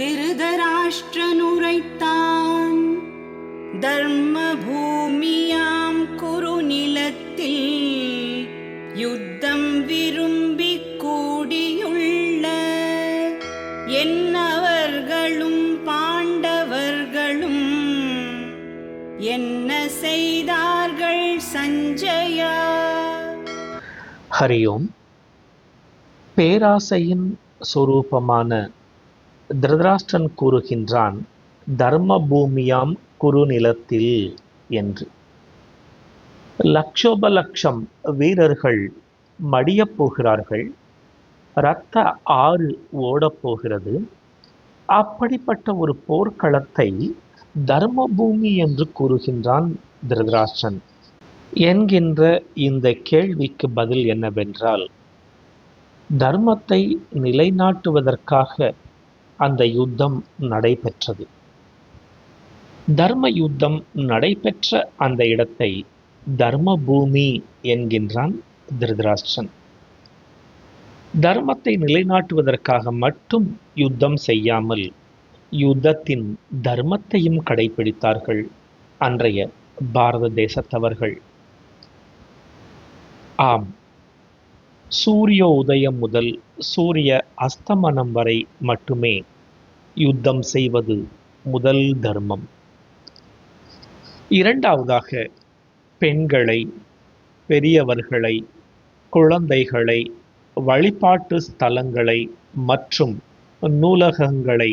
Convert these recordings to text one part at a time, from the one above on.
திருதராஷ்டிரனுரைத்தான். தர்ம பூமியாம் குறுநிலத்தில் யுத்தம் விரும்பி கூடியுள்ள என்னவர்களும் பாண்டவர்களும் என்ன செய்தார்கள் சஞ்சயா? ஹரியோம். பேராசையின் சொரூபமான திருதராஷ்டிரன் கூறுகின்றான், தர்ம பூமியாம் குறுநிலத்தில் என்று. லட்சோப லட்சம் வீரர்கள் மடியப் போகிறார்கள், இரத்த ஆறு ஓடப்போகிறது. அப்படிப்பட்ட ஒரு போர்க்களத்தை தர்ம பூமி என்று கூறுகின்றான் திருதராஷ்டிரன் என்கின்ற இந்த கேள்விக்கு பதில் என்னவென்றால், தர்மத்தை நிலைநாட்டுவதற்காக அந்த யுத்தம் நடைபெற்றது. தர்ம யுத்தம் நடைபெற்ற அந்த இடத்தை தர்ம பூமி என்கின்றான் திருதராஷ்டிரன். தர்மத்தை நிலைநாட்டுவதற்காக மட்டும் யுத்தம் செய்யாமல் யுத்தத்தின் தர்மத்தையும் கடைபிடித்தார்கள் அன்றைய பாரத தேசத்தவர்கள். ஆம், சூரிய உதயம் முதல் சூரிய அஸ்தமனம் வரை மட்டுமே யுத்தம் செய்வது முதல் தர்மம். இரண்டாவதாக, பெண்களை, பெரியவர்களை, குழந்தைகளை, வழிபாட்டு ஸ்தலங்களை மற்றும் நூலகங்களை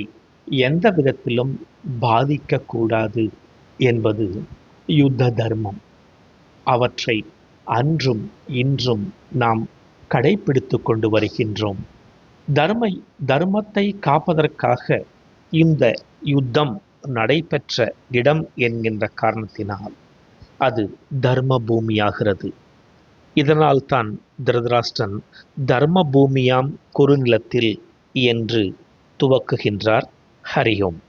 எந்த விதத்திலும் பாதிக்கக்கூடாது என்பது யுத்த தர்மம். அவற்றை அன்றும் இன்றும் நாம் கடைபிடித்து கொண்டு வருகின்றோம். தர்மத்தை காப்பதற்காக இந்த யுத்தம் நடைபெற்ற இடம் என்கின்ற காரணத்தினால் அது தர்ம பூமியாகிறது. இதனால் தான் திருதராஷ்டிரன் தர்ம பூமியாம் குறுநிலத்தில் என்று துவக்குகின்றார். ஹரியோம்.